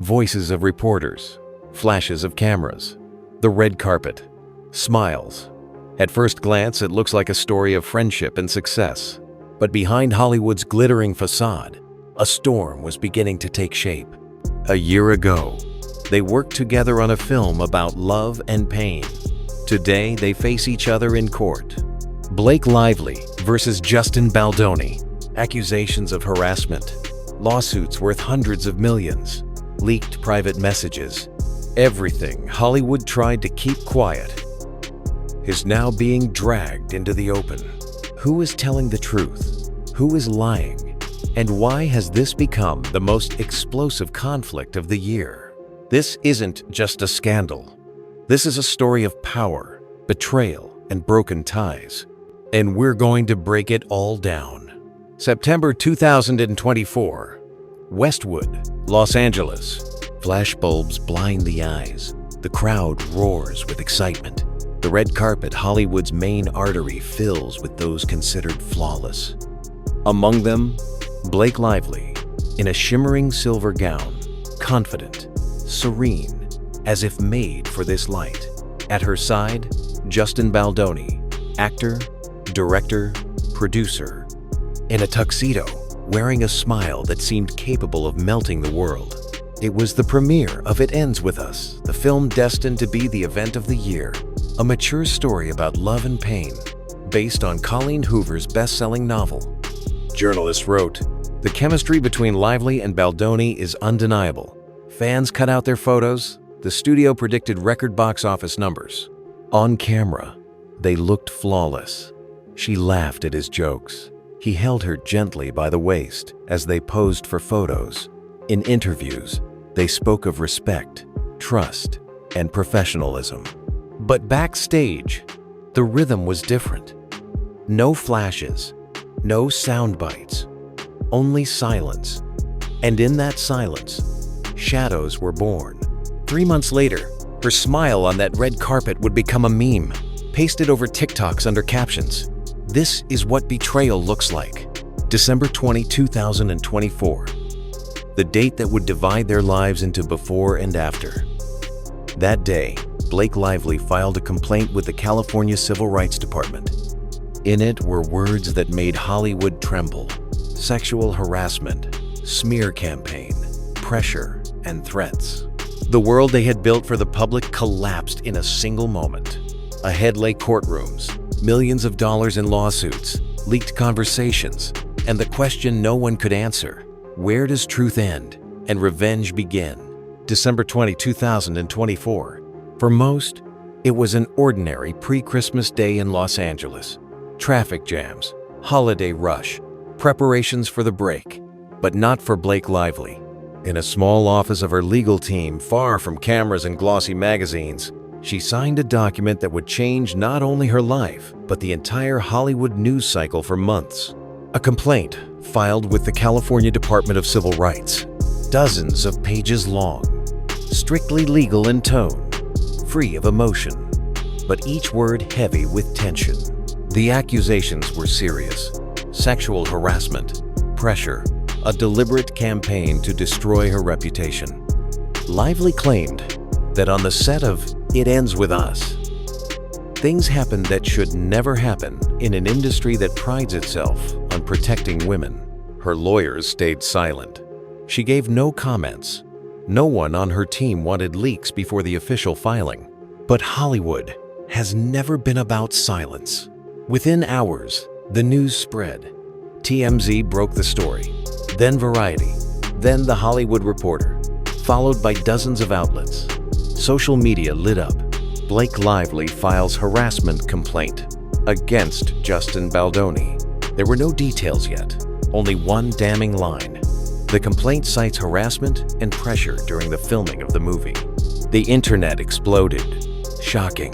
Voices of reporters, flashes of cameras, the red carpet, smiles. At first glance, it looks like a story of friendship and success. But behind Hollywood's glittering facade, a storm was beginning to take shape. A year ago, they worked together on a film about love and pain. Today, they face each other in court. Blake Lively versus Justin Baldoni. Accusations of harassment. Lawsuits worth hundreds of millions. Leaked private messages. Everything Hollywood tried to keep quiet is now being dragged into the open. Who is telling the truth? Who is lying? And why has this become the most explosive conflict of the year? This isn't just a scandal. This is a story of power, betrayal, and broken ties. And we're going to break it all down. September 2024. Westwood, Los Angeles. Flashbulbs blind the eyes. The crowd roars with excitement. The red carpet, Hollywood's main artery, fills with those considered flawless. Among them, Blake Lively, in a shimmering silver gown, confident, serene, as if made for this light. At her side, Justin Baldoni, actor, director, producer, in a tuxedo, wearing a smile that seemed capable of melting the world. It was the premiere of It Ends With Us, the film destined to be the event of the year. A mature story about love and pain, based on Colleen Hoover's best-selling novel. Journalists wrote, "The chemistry between Lively and Baldoni is undeniable. Fans cut out their photos. The studio predicted record box office numbers. On camera, they looked flawless. She laughed at his jokes. He held her gently by the waist as they posed for photos. In interviews, they spoke of respect, trust, and professionalism. But backstage, the rhythm was different. No flashes, no sound bites, only silence. And in that silence, shadows were born. 3 months later, her smile on that red carpet would become a meme, pasted over TikToks under captions. This is what betrayal looks like. December 20, 2024. The date that would divide their lives into before and after. That day, Blake Lively filed a complaint with the California Civil Rights Department. In it were words that made Hollywood tremble: sexual harassment, smear campaign, pressure, and threats. The world they had built for the public collapsed in a single moment. Ahead lay courtrooms, millions of dollars in lawsuits, leaked conversations, and the question no one could answer: where does truth end and revenge begin? December 20, 2024. For most, it was an ordinary pre-Christmas day in Los Angeles. Traffic jams, holiday rush, preparations for the break. But not for Blake Lively. In a small office of her legal team, far from cameras and glossy magazines, she signed a document that would change not only her life, but the entire Hollywood news cycle for months. A complaint filed with the California Department of Civil Rights. Dozens of pages long, strictly legal in tone, free of emotion, but each word heavy with tension. The accusations were serious: sexual harassment, pressure, a deliberate campaign to destroy her reputation. Lively claimed that on the set of It Ends With Us, things happened that should never happen in an industry that prides itself on protecting women. Her lawyers stayed silent. She gave no comments. No one on her team wanted leaks before the official filing. But Hollywood has never been about silence. Within hours, the news spread. TMZ broke the story, then Variety, then The Hollywood Reporter, followed by dozens of outlets. Social media lit up. Blake Lively files harassment complaint against Justin Baldoni. There were no details yet, only one damning line. The complaint cites harassment and pressure during the filming of the movie. The internet exploded. Shocking.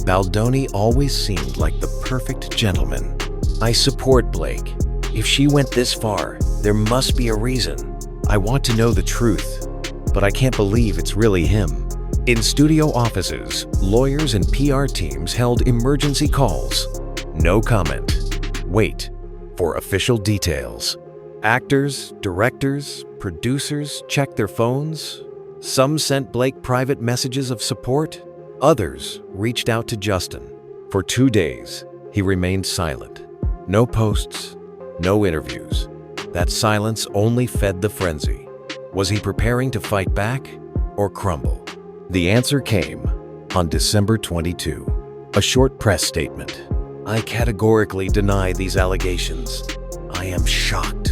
Baldoni always seemed like the perfect gentleman. I support Blake. If she went this far, there must be a reason. I want to know the truth, but I can't believe it's really him. In studio offices, lawyers and PR teams held emergency calls. No comment. Wait for official details. Actors, directors, Producers checked their phones. Some sent Blake private messages of support. Others reached out to Justin. For 2 days, he remained silent. No posts, no interviews. That silence only fed the frenzy. Was he preparing to fight back or crumble? The answer came on December 22. A short press statement. "I categorically deny these allegations. I am shocked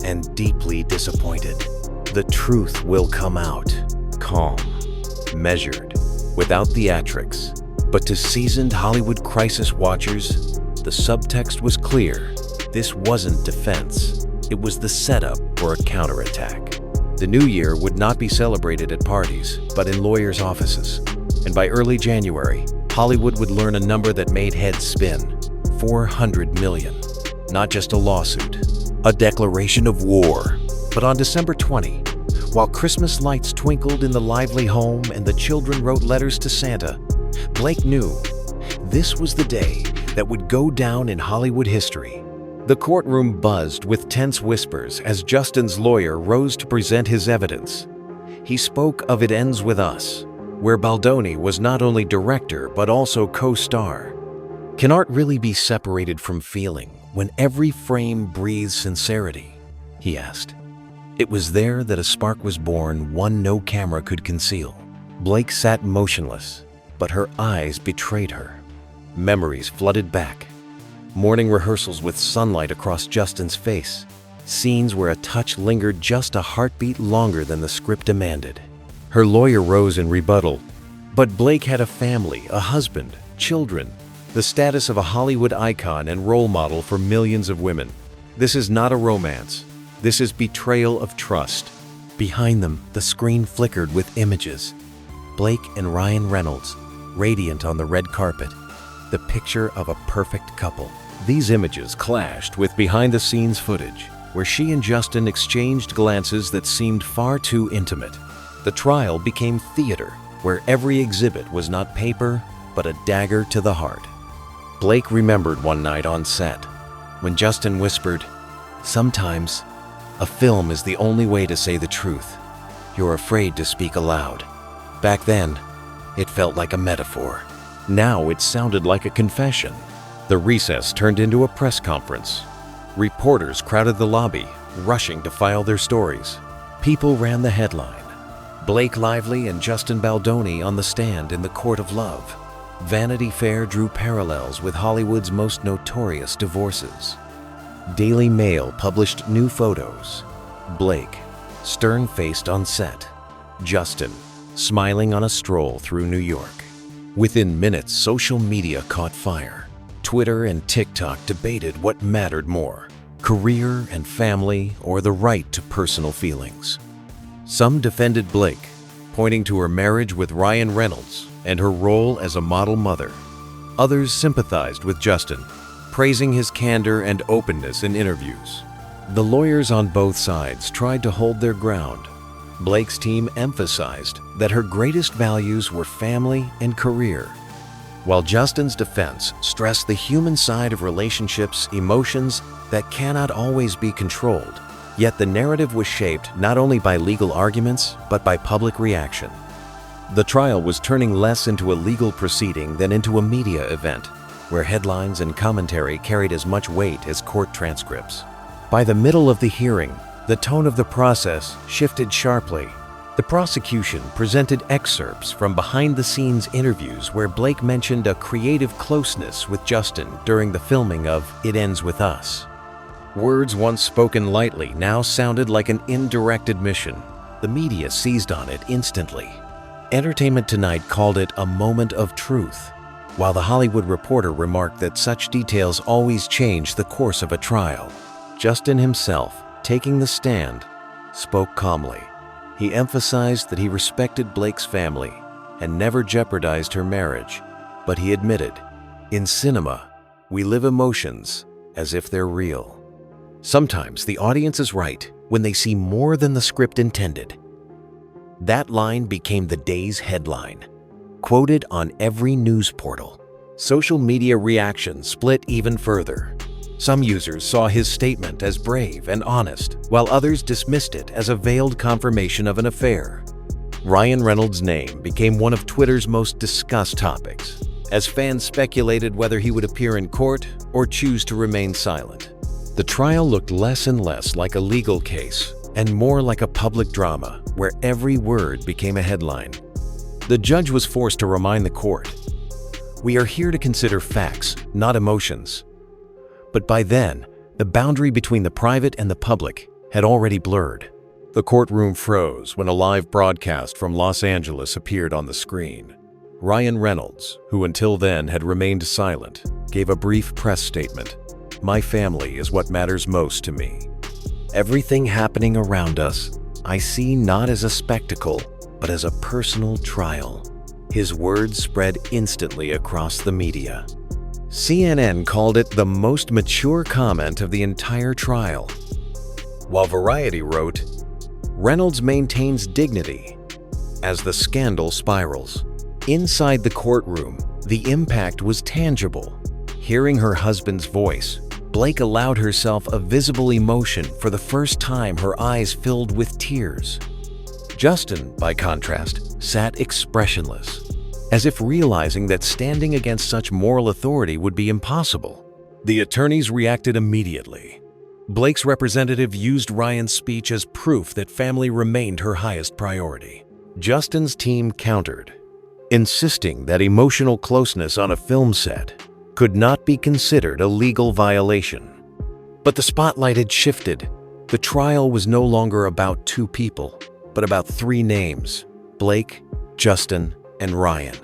and deeply disappointed. The truth will come out." Calm, measured, without theatrics. But to seasoned Hollywood crisis watchers, the subtext was clear. This wasn't defense. It was the setup for a counterattack. The new year would not be celebrated at parties, but in lawyers' offices. And by early January, Hollywood would learn a number that made heads spin. 400 million. Not just a lawsuit, a declaration of war. But on December 20, while Christmas lights twinkled in the Lively home and the children wrote letters to Santa, Blake knew this was the day that would go down in Hollywood history. The courtroom buzzed with tense whispers as Justin's lawyer rose to present his evidence. He spoke of It Ends With Us, where Baldoni was not only director but also co-star. Can art really be separated from feeling when every frame breathes sincerity? He asked. It was there that a spark was born, one no camera could conceal. Blake sat motionless, but her eyes betrayed her. Memories flooded back. Morning rehearsals with sunlight across Justin's face. Scenes where a touch lingered just a heartbeat longer than the script demanded. Her lawyer rose in rebuttal. But Blake had a family, a husband, children, the status of a Hollywood icon and role model for millions of women. This is not a romance. This is betrayal of trust. Behind them, the screen flickered with images. Blake and Ryan Reynolds, radiant on the red carpet, the picture of a perfect couple. These images clashed with behind-the-scenes footage, where she and Justin exchanged glances that seemed far too intimate. The trial became theater, where every exhibit was not paper, but a dagger to the heart. Blake remembered one night on set, when Justin whispered, "Sometimes, a film is the only way to say the truth. You're afraid to speak aloud." Back then, it felt like a metaphor. Now it sounded like a confession. The recess turned into a press conference. Reporters crowded the lobby, rushing to file their stories. People ran the headline. Blake Lively and Justin Baldoni on the stand in the court of love. Vanity Fair drew parallels with Hollywood's most notorious divorces. Daily Mail published new photos. Blake, stern-faced on set. Justin, smiling on a stroll through New York. Within minutes, social media caught fire. Twitter and TikTok debated what mattered more, career and family, or the right to personal feelings. Some defended Blake, pointing to her marriage with Ryan Reynolds and her role as a model mother. Others sympathized with Justin, praising his candor and openness in interviews. The lawyers on both sides tried to hold their ground. Blake's team emphasized that her greatest values were family and career, while Justin's defense stressed the human side of relationships, emotions that cannot always be controlled. Yet the narrative was shaped not only by legal arguments, but by public reaction. The trial was turning less into a legal proceeding than into a media event, where headlines and commentary carried as much weight as court transcripts. By the middle of the hearing, the tone of the process shifted sharply. The prosecution presented excerpts from behind-the-scenes interviews where Blake mentioned a creative closeness with Justin during the filming of It Ends With Us. Words once spoken lightly now sounded like an indirect admission. The media seized on it instantly. Entertainment Tonight called it a moment of truth, while The Hollywood Reporter remarked that such details always change the course of a trial. Justin himself, taking the stand, spoke calmly. He emphasized that he respected Blake's family and never jeopardized her marriage, but he admitted, "In cinema, we live emotions as if they're real." Sometimes the audience is right when they see more than the script intended. That line became the day's headline, quoted on every news portal. Social media reaction split even further. Some users saw his statement as brave and honest, while others dismissed it as a veiled confirmation of an affair. Ryan Reynolds' name became one of Twitter's most discussed topics, as fans speculated whether he would appear in court or choose to remain silent. The trial looked less and less like a legal case and more like a public drama where every word became a headline. The judge was forced to remind the court, "We are here to consider facts, not emotions." But by then, the boundary between the private and the public had already blurred. The courtroom froze when a live broadcast from Los Angeles appeared on the screen. Ryan Reynolds, who until then had remained silent, gave a brief press statement. "My family is what matters most to me. Everything happening around us, I see not as a spectacle, but as a personal trial." His words spread instantly across the media. CNN called it the most mature comment of the entire trial, while Variety wrote, "Reynolds maintains dignity as the scandal spirals." Inside the courtroom, the impact was tangible. Hearing her husband's voice, Blake allowed herself a visible emotion. For the first time, her eyes filled with tears. Justin, by contrast, sat expressionless, as if realizing that standing against such moral authority would be impossible. The attorneys reacted immediately. Blake's representative used Ryan's speech as proof that family remained her highest priority. Justin's team countered, insisting that emotional closeness on a film set could not be considered a legal violation. But the spotlight had shifted. The trial was no longer about two people, but about three names: Blake, Justin, and Ryan.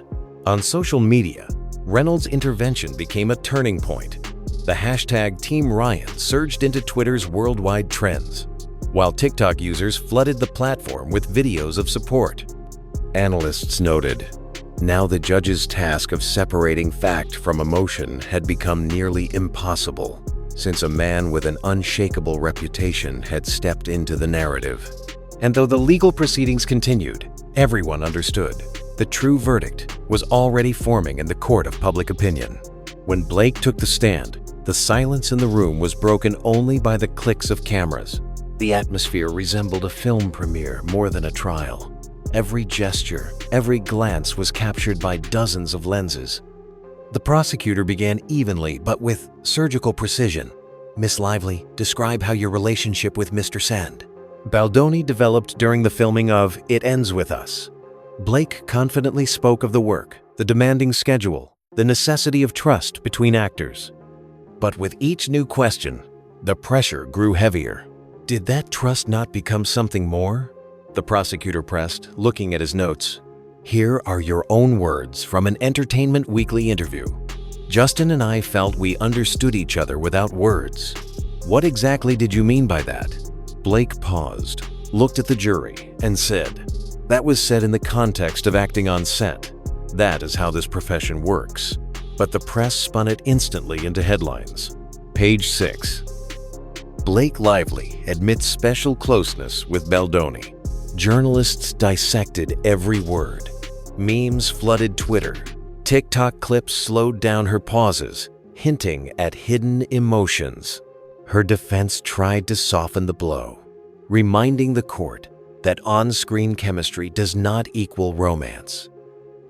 On social media, Reynolds' intervention became a turning point. The hashtag Team Ryan surged into Twitter's worldwide trends, while TikTok users flooded the platform with videos of support. Analysts noted, now the judge's task of separating fact from emotion had become nearly impossible, since a man with an unshakable reputation had stepped into the narrative. And though the legal proceedings continued, everyone understood the true verdict was already forming in the court of public opinion. When Blake took the stand, the silence in the room was broken only by the clicks of cameras. The atmosphere resembled a film premiere more than a trial. Every gesture, every glance was captured by dozens of lenses. The prosecutor began evenly but with surgical precision. "Miss Lively, describe how your relationship with Mr. Sand Baldoni developed during the filming of It Ends With Us." Blake confidently spoke of the work, the demanding schedule, the necessity of trust between actors. But with each new question, the pressure grew heavier. "Did that trust not become something more?" the prosecutor pressed, looking at his notes. "Here are your own words from an Entertainment Weekly interview. Justin and I felt we understood each other without words. What exactly did you mean by that?" Blake paused, looked at the jury, and said, "That was said in the context of acting on set. That is how this profession works." But the press spun it instantly into headlines. Page 6. Blake Lively admits special closeness with Baldoni. Journalists dissected every word. Memes flooded Twitter. TikTok clips slowed down her pauses, hinting at hidden emotions. Her defense tried to soften the blow, reminding the court that on-screen chemistry does not equal romance.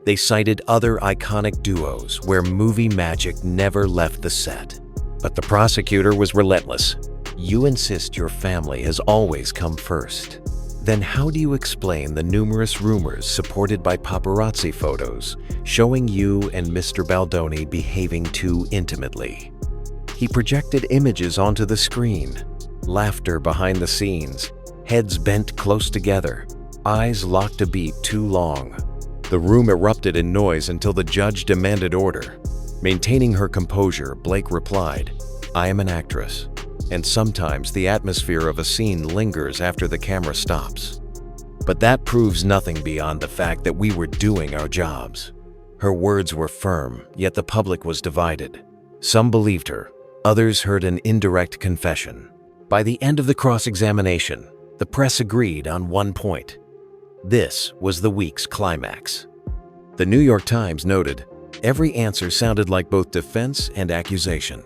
They cited other iconic duos where movie magic never left the set. But the prosecutor was relentless. "You insist your family has always come first. Then how do you explain the numerous rumors supported by paparazzi photos showing you and Mr. Baldoni behaving too intimately?" He projected images onto the screen. Laughter behind the scenes, heads bent close together, eyes locked a beat too long. The room erupted in noise until the judge demanded order. Maintaining her composure, Blake replied, "I am an actress, and sometimes the atmosphere of a scene lingers after the camera stops. But that proves nothing beyond the fact that we were doing our jobs." Her words were firm, yet the public was divided. Some believed her, others heard an indirect confession. By the end of the cross-examination, the press agreed on one point. This was the week's climax. The New York Times noted, every answer sounded like both defense and accusation.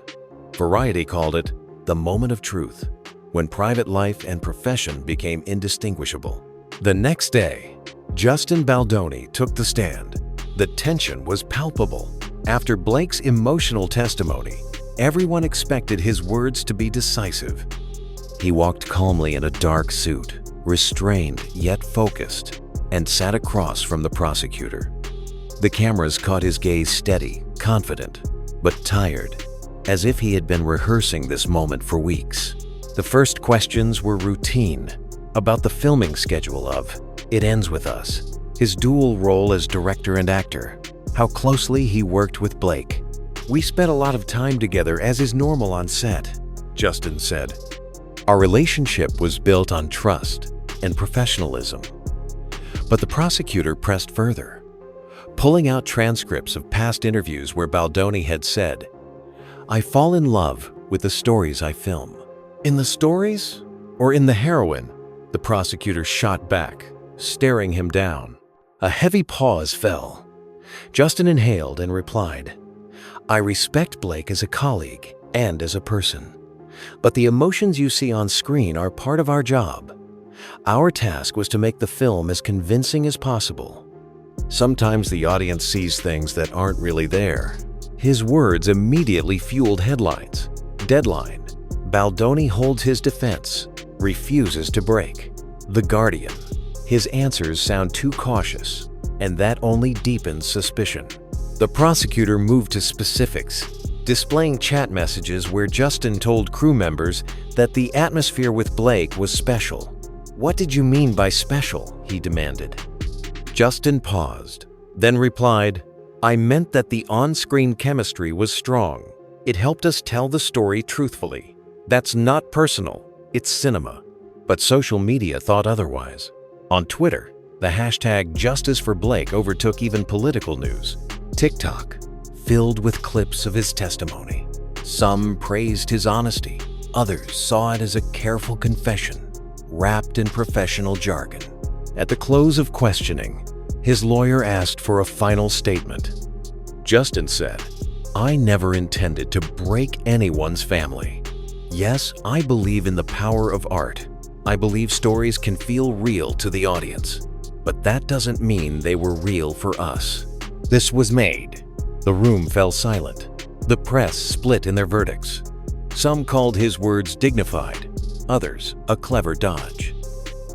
Variety called it the moment of truth, when private life and profession became indistinguishable. The next day, Justin Baldoni took the stand. The tension was palpable. After Blake's emotional testimony, everyone expected his words to be decisive. He walked calmly in a dark suit, restrained yet focused, and sat across from the prosecutor. The cameras caught his gaze steady, confident, but tired, as if he had been rehearsing this moment for weeks. The first questions were routine, about the filming schedule of It Ends With Us, his dual role as director and actor, how closely he worked with Blake. "We spent a lot of time together, as is normal on set," Justin said. "Our relationship was built on trust and professionalism." But the prosecutor pressed further, pulling out transcripts of past interviews where Baldoni had said, "I fall in love with the stories I film." "In the stories or in the heroine?" The prosecutor shot back, staring him down. A heavy pause fell. Justin inhaled and replied, "I respect Blake as a colleague and as a person. But the emotions you see on screen are part of our job. Our task was to make the film as convincing as possible. Sometimes the audience sees things that aren't really there." His words immediately fueled headlines. Deadline: Baldoni holds his defense, refuses to break. The Guardian: his answers sound too cautious, and that only deepens suspicion. The prosecutor moved to specifics, displaying chat messages where Justin told crew members that the atmosphere with Blake was special. "What did you mean by special?" he demanded. Justin paused, then replied, "I meant that the on-screen chemistry was strong. It helped us tell the story truthfully. That's not personal, it's cinema." But social media thought otherwise. On Twitter, the hashtag #JusticeForBlake overtook even political news. TikTok, filled with clips of his testimony. Some praised his honesty, others saw it as a careful confession, wrapped in professional jargon. At the close of questioning, his lawyer asked for a final statement. Justin said, "I never intended to break anyone's family. Yes, I believe in the power of art. I believe stories can feel real to the audience, but that doesn't mean they were real for us." This was made. The room fell silent. The press split in their verdicts. Some called his words dignified, others a clever dodge.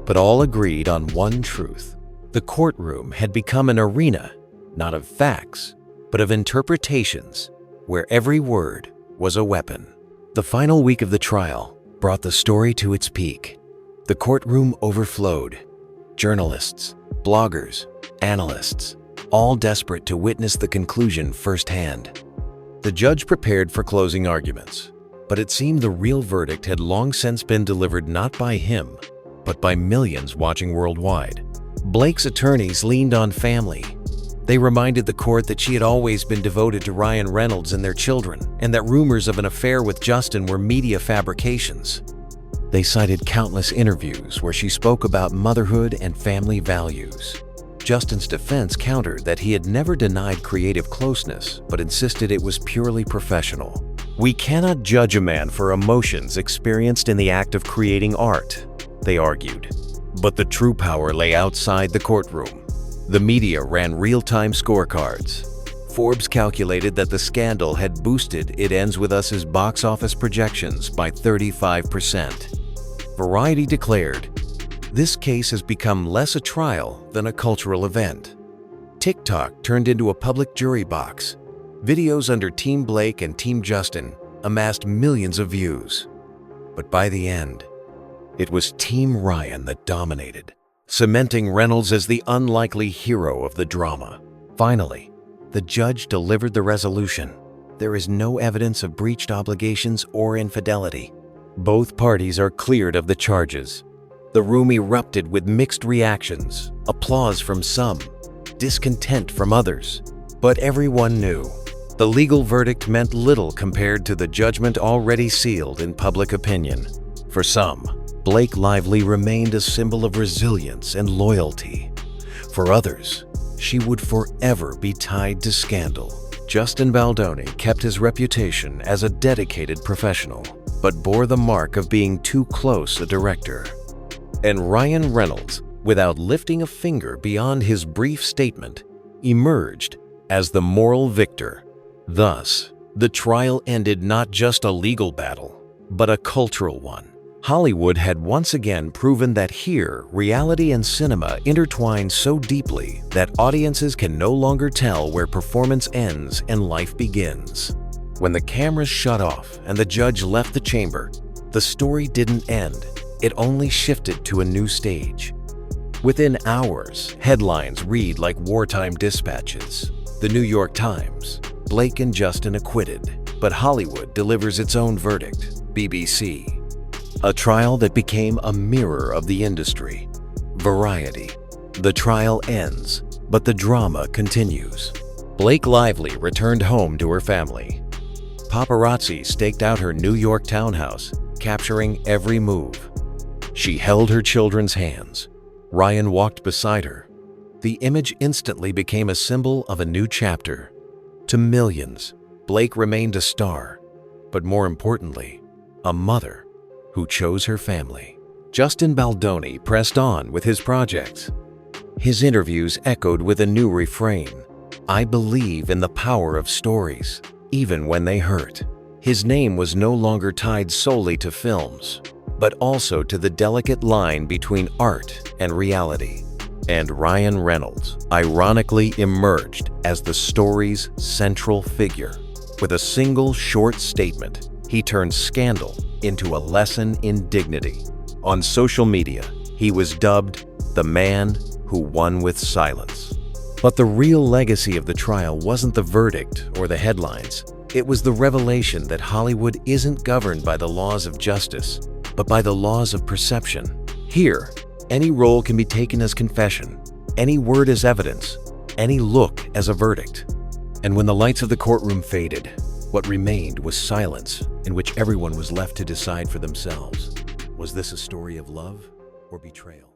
But all agreed on one truth. The courtroom had become an arena, not of facts, but of interpretations, where every word was a weapon. The final week of the trial brought the story to its peak. The courtroom overflowed. Journalists, bloggers, analysts, all desperate to witness the conclusion firsthand. The judge prepared for closing arguments, but it seemed the real verdict had long since been delivered not by him, but by millions watching worldwide. Blake's attorneys leaned on family. They reminded the court that she had always been devoted to Ryan Reynolds and their children, and that rumors of an affair with Justin were media fabrications. They cited countless interviews where she spoke about motherhood and family values. Justin's defense countered that he had never denied creative closeness, but insisted it was purely professional. "We cannot judge a man for emotions experienced in the act of creating art," they argued. But the true power lay outside the courtroom. The media ran real-time scorecards. Forbes calculated that the scandal had boosted It Ends With Us's box office projections by 35%. Variety declared, "This case has become less a trial than a cultural event." TikTok turned into a public jury box. Videos under Team Blake and Team Justin amassed millions of views. But by the end, it was Team Ryan that dominated, cementing Reynolds as the unlikely hero of the drama. Finally, the judge delivered the resolution. There is no evidence of breached obligations or infidelity. Both parties are cleared of the charges. The room erupted with mixed reactions, applause from some, discontent from others. But everyone knew the legal verdict meant little compared to the judgment already sealed in public opinion. For some, Blake Lively remained a symbol of resilience and loyalty. For others, she would forever be tied to scandal, Justin Baldoni kept his reputation as a dedicated professional, but bore the mark of being too close a director. And Ryan Reynolds, without lifting a finger beyond his brief statement, emerged as the moral victor. Thus, the trial ended not just a legal battle, but a cultural one. Hollywood had once again proven that here, reality and cinema intertwine so deeply that audiences can no longer tell where performance ends and life begins. When the cameras shut off and the judge left the chamber, the story didn't end. It only shifted to a new stage. Within hours, headlines read like wartime dispatches. The New York Times, Blake and Justin acquitted, but Hollywood delivers its own verdict, BBC. A trial that became a mirror of the industry. Variety. The trial ends, but the drama continues. Blake Lively returned home to her family. Paparazzi staked out her New York townhouse, capturing every move. She held her children's hands. Ryan walked beside her. The image instantly became a symbol of a new chapter. To millions, Blake remained a star, but more importantly, a mother who chose her family. Justin Baldoni pressed on with his projects. His interviews echoed with a new refrain: "I believe in the power of stories, even when they hurt." His name was no longer tied solely to films, but also to the delicate line between art and reality. And Ryan Reynolds ironically emerged as the story's central figure. With a single short statement, he turned scandal into a lesson in dignity. On social media, he was dubbed the man who won with silence. But the real legacy of the trial wasn't the verdict or the headlines. It was the revelation that Hollywood isn't governed by the laws of justice, but by the laws of perception. Here, any role can be taken as confession, any word as evidence, any look as a verdict. And when the lights of the courtroom faded, what remained was silence, in which everyone was left to decide for themselves. Was this a story of love or betrayal?